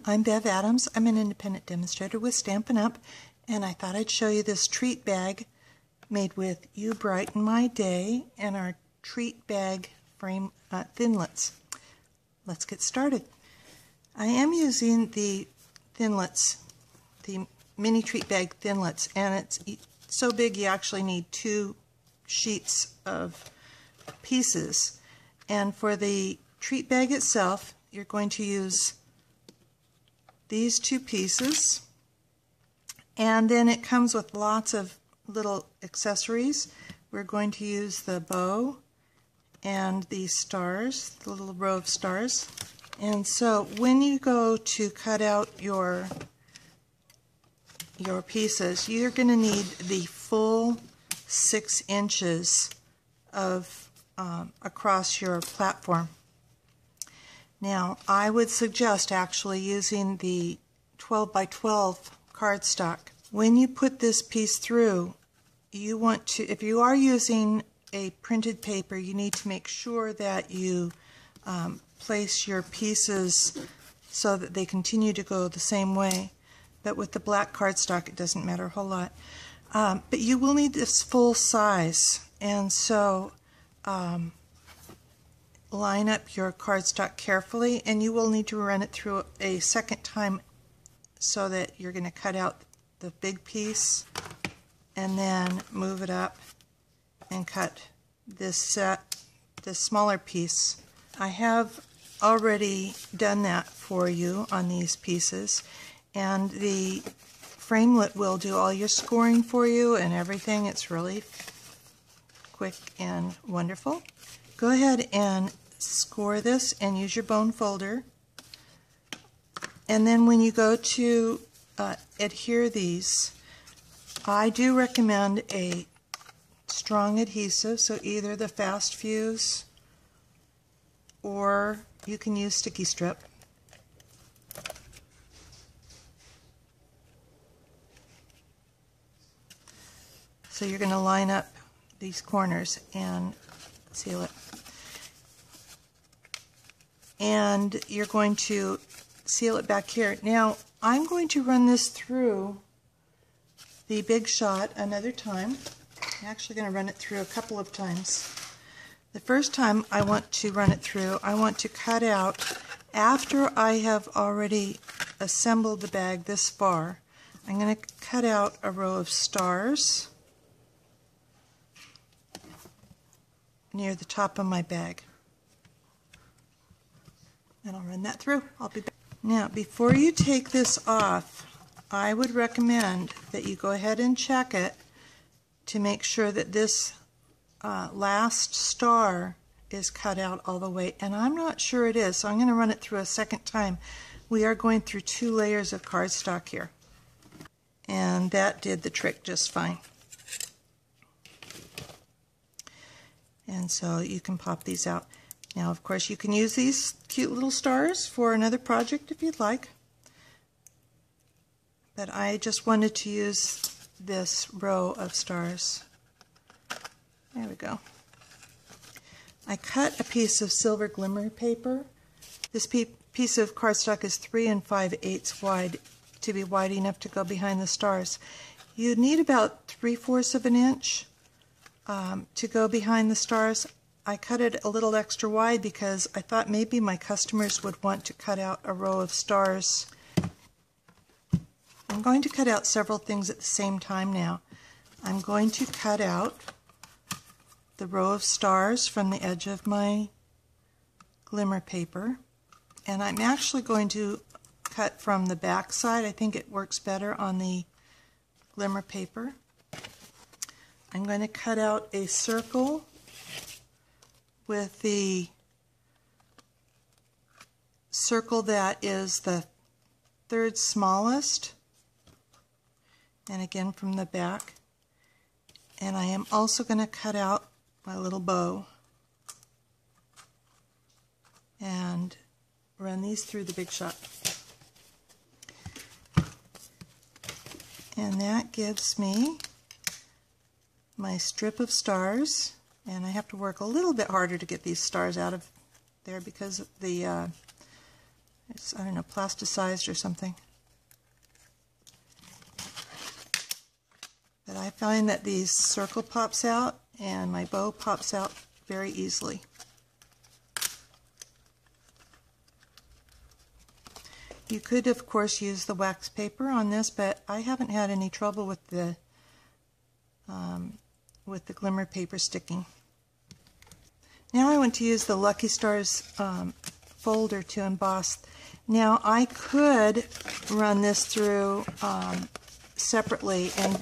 I'm Bev Adams. I'm an independent demonstrator with Stampin' Up, and I thought I'd show you this treat bag made with You Brighten My Day and our treat bag frame Thinlits. Let's get started. I am using the Thinlits, the mini treat bag Thinlits, and it's so big you actually need 2 sheets of pieces. And for the treat bag itself, you're going to use these 2 pieces, and then it comes with lots of little accessories. We're going to use the bow and the stars, the little row of stars. And so when you go to cut out your pieces, you're going to need the full 6 inches of across your platform. Now, I would suggest actually using the 12 by 12 cardstock. When you put this piece through, you want to, if you are using a printed paper, you need to make sure that you place your pieces so that they continue to go the same way. But with the black cardstock, it doesn't matter a whole lot. But you will need this full size, and so line up your cardstock carefully, and you will need to run it through a second time so that you're going to cut out the big piece and then move it up and cut this smaller piece. I have already done that for you on these pieces, and the framelit will do all your scoring for you and everything. It's really quick and wonderful. Go ahead and score this and use your bone folder. And then when you go to adhere these, I do recommend a strong adhesive, so either the Fast Fuse or you can use sticky strip. So you're going to line up these corners and seal it. And you're going to seal it back here. Now, I'm going to run this through the Big Shot another time. I'm actually going to run it through a couple of times. The first time I want to run it through, I want to cut out, after I have already assembled the bag this far, I'm going to cut out a row of stars near the top of my bag. And I'll run that through. I'll be back. Now, before you take this off, I would recommend that you go ahead and check it to make sure that this last star is cut out all the way. And I'm not sure it is, so I'm going to run it through a second time. We are going through 2 layers of cardstock here. And that did the trick just fine. And so you can pop these out. Now, of course, you can use these cute little stars for another project if you'd like. But I just wanted to use this row of stars. There we go. I cut a piece of silver glimmer paper. This piece of cardstock is 3 5/8 wide to be wide enough to go behind the stars. You need about 3/4 of an inch to go behind the stars. I cut it a little extra wide because I thought maybe my customers would want to cut out a row of stars. I'm going to cut out several things at the same time now. I'm going to cut out the row of stars from the edge of my glimmer paper, and I'm actually going to cut from the back side. I think it works better on the glimmer paper. I'm going to cut out a circle with the circle that is the 3rd smallest, and again from the back. And I am also going to cut out my little bow and run these through the Big Shot. And that gives me my strip of stars, and I have to work a little bit harder to get these stars out of there because the It's, I don't know, plasticized or something. But I find that these circle pops out and my bow pops out very easily. You could, of course, use the wax paper on this, but I haven't had any trouble with the glimmer paper sticking. Now I want to use the Lucky Stars folder to emboss. Now I could run this through separately and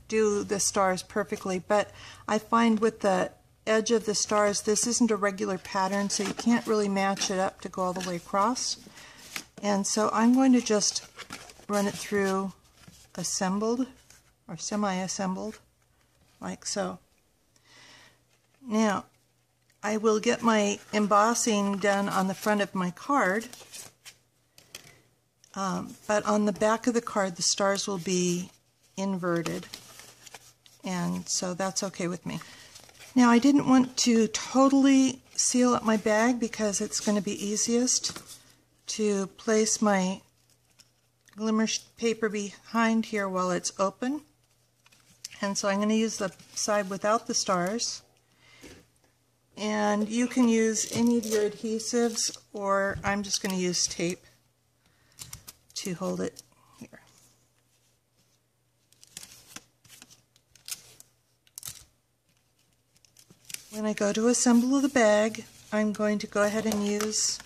do the stars perfectly, but I find with the edge of the stars this isn't a regular pattern, so you can't really match it up to go all the way across. And so I'm going to just run it through assembled or semi-assembled, like so. Now, I will get my embossing done on the front of my card, but on the back of the card the stars will be inverted, and so that's okay with me. Now, I didn't want to totally seal up my bag because it's going to be easiest to place my glimmer paper behind here while it's open. And so I'm going to use the side without the stars. And you can use any of your adhesives, or I'm just going to use tape to hold it here. When I go to assemble the bag, I'm going to go ahead and use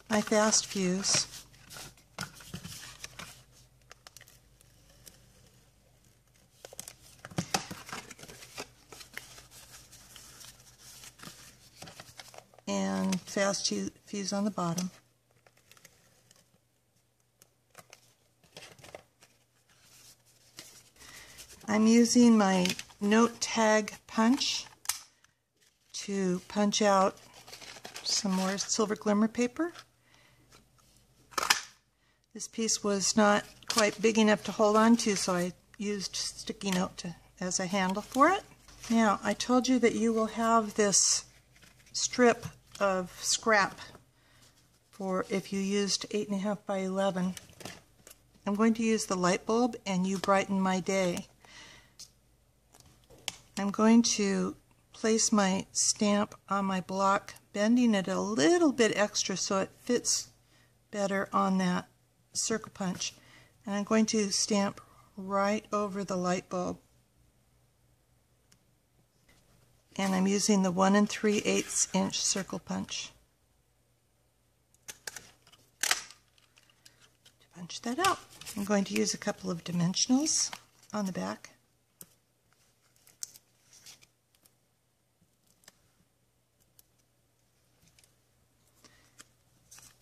my fast fuse. And fast fuse on the bottom. I'm using my note tag punch to punch out some more silver glimmer paper. This piece was not quite big enough to hold on to, so I used sticky note as a handle for it. Now, I told you that you will have this strip of scrap for if you used 8.5 by 11. I'm going to use the light bulb and You Brighten My Day. I'm going to place my stamp on my block, bending it a little bit extra so it fits better on that circle punch. And I'm going to stamp right over the light bulb. And I'm using the 1 3/8 inch circle punch to punch that out. I'm going to use a couple of dimensionals on the back.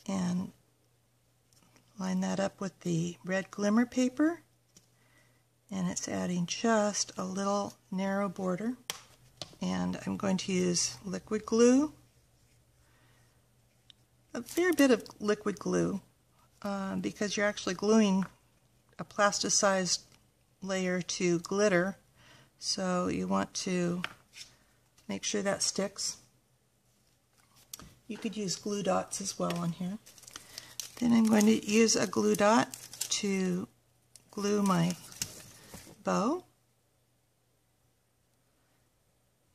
And line that up with the red glimmer paper, and it's adding just a little narrow border. And I'm going to use liquid glue, a fair bit of liquid glue, because you're actually gluing a plasticized layer to glitter, so you want to make sure that sticks. You could use glue dots as well on here. Then I'm going to use a glue dot to glue my bow.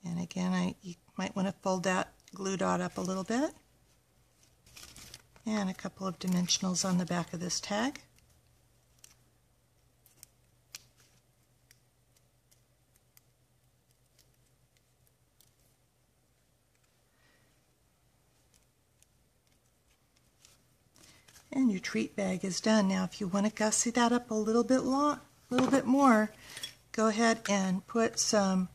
And again, you might want to fold that glue dot up a little bit. And a couple of dimensionals on the back of this tag. And your treat bag is done. Now, if you want to gussy that up a little bit more, go ahead and put some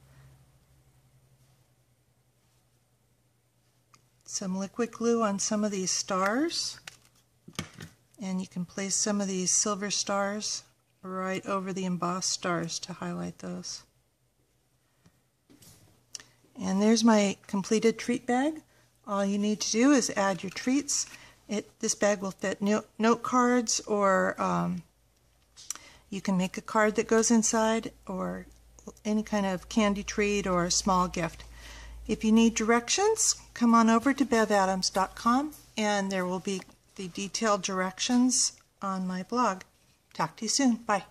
liquid glue on some of these stars, and you can place some of these silver stars right over the embossed stars to highlight those. And there's my completed treat bag. All you need to do is add your treats. This bag will fit note cards, or you can make a card that goes inside, or any kind of candy treat or a small gift. If you need directions, come on over to bevadams.com, and there will be the detailed directions on my blog. Talk to you soon. Bye.